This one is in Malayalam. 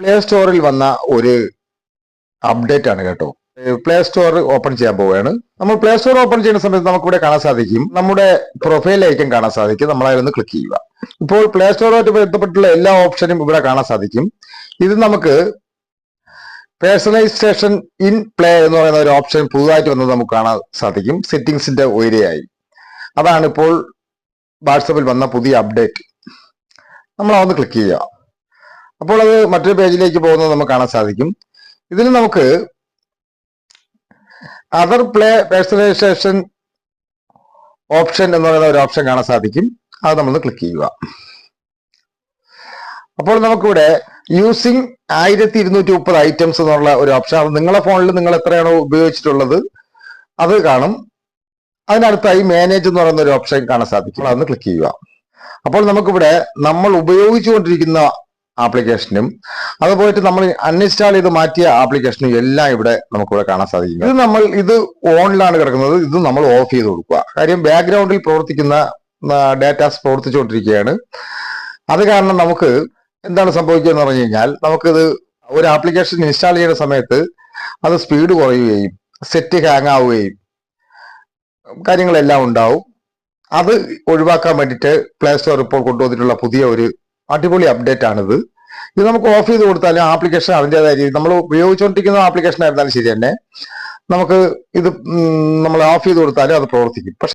പ്ലേ സ്റ്റോറിൽ വന്ന ഒരു അപ്ഡേറ്റ് ആണ് കേട്ടോ. പ്ലേ സ്റ്റോർ ഓപ്പൺ ചെയ്യാൻ പോവുകയാണ്. നമ്മൾ പ്ലേ സ്റ്റോർ ഓപ്പൺ ചെയ്യുന്ന സമയത്ത് നമുക്ക് ഇവിടെ കാണാൻ സാധിക്കും, നമ്മുടെ പ്രൊഫൈൽ ഐക്കൺ കാണാൻ സാധിക്കും. നമ്മൾ അതിലൊന്ന് ക്ലിക്ക് ചെയ്യുക. ഇപ്പോൾ പ്ലേ സ്റ്റോറുമായിട്ട് ബന്ധപ്പെട്ടുള്ള എല്ലാ ഓപ്ഷനും ഇവിടെ കാണാൻ സാധിക്കും. ഇത് നമുക്ക് പേഴ്സണലൈസേഷൻ ഇൻ പ്ലേ എന്ന് പറയുന്ന ഒരു ഓപ്ഷൻ പുതുതായിട്ട് വന്നത് നമുക്ക് കാണാൻ സാധിക്കും. സെറ്റിംഗ്സിന്റെ ഏരിയയായി അതാണ് ഇപ്പോൾ വാട്സപ്പിൽ വന്ന പുതിയ അപ്ഡേറ്റ്. നമ്മൾ അതൊന്ന് ക്ലിക്ക് ചെയ്യുക. അപ്പോൾ അത് മറ്റൊരു പേജിലേക്ക് പോകുന്നത് നമുക്ക് കാണാൻ സാധിക്കും. ഇതിന് നമുക്ക് അതർ പ്ലേ പേഴ്സണലൈസേഷൻ ഓപ്ഷൻ എന്ന് പറയുന്ന ഒരു ഓപ്ഷൻ കാണാൻ സാധിക്കും. അത് നമ്മൾ ക്ലിക്ക് ചെയ്യുക. അപ്പോൾ നമുക്കിവിടെ യൂസിങ് 1230 ഐറ്റംസ് എന്നുള്ള ഒരു ഓപ്ഷൻ, അത് നിങ്ങളുടെ ഫോണിൽ നിങ്ങൾ എത്രയാണോ ഉപയോഗിച്ചിട്ടുള്ളത് അത് കാണും. അതിനടുത്തായി മാനേജ് എന്ന് പറയുന്ന ഒരു ഓപ്ഷൻ കാണാൻ സാധിക്കും. അതൊന്ന് ക്ലിക്ക് ചെയ്യുക. അപ്പോൾ നമുക്കിവിടെ നമ്മൾ ഉപയോഗിച്ചുകൊണ്ടിരിക്കുന്ന ആപ്ലിക്കേഷനും അതുപോലെ നമ്മൾ അൺഇൻസ്റ്റാൾ ചെയ്ത് മാറ്റിയ ആപ്ലിക്കേഷനും എല്ലാം ഇവിടെ നമുക്കിവിടെ കാണാൻ സാധിക്കും. ഇത് ഓണിലാണ് കിടക്കുന്നത്. ഇത് നമ്മൾ ഓഫ് ചെയ്ത് കൊടുക്കുക. കാര്യം ബാക്ക്ഗ്രൗണ്ടിൽ പ്രവർത്തിക്കുന്ന ഡാറ്റാസ് പ്രവർത്തിച്ചുകൊണ്ടിരിക്കുകയാണ്. അത് കാരണം നമുക്ക് എന്താണ് സംഭവിക്കുക എന്ന് പറഞ്ഞു കഴിഞ്ഞാൽ, നമുക്കിത് ഒരു ആപ്ലിക്കേഷൻ ഇൻസ്റ്റാൾ ചെയ്യുന്ന സമയത്ത് അത് സ്പീഡ് കുറയുകയും സെറ്റ് ഹാങ് ആവുകയും കാര്യങ്ങളെല്ലാം ഉണ്ടാവും. അത് ഒഴിവാക്കാൻ വേണ്ടിയിട്ട് പ്ലേ സ്റ്റോർ ഇപ്പോൾ കൊണ്ടുവന്നിട്ടുള്ള പുതിയ ഒരു അടിപൊളി അപ്ഡേറ്റ് ആണിത്. ഇത് നമുക്ക് ഓഫ് ചെയ്ത് കൊടുത്താലും ആപ്ലിക്കേഷൻ അതിൻ്റെതായ രീതി, നമ്മൾ ഉപയോഗിച്ചുകൊണ്ടിരിക്കുന്ന ആപ്ലിക്കേഷൻ ആയിരുന്നാലും ശരി തന്നെ, നമുക്ക് ഇത് നമ്മൾ ഓഫ് ചെയ്ത് കൊടുത്താലും അത് പ്രവർത്തിക്കും. പക്ഷെ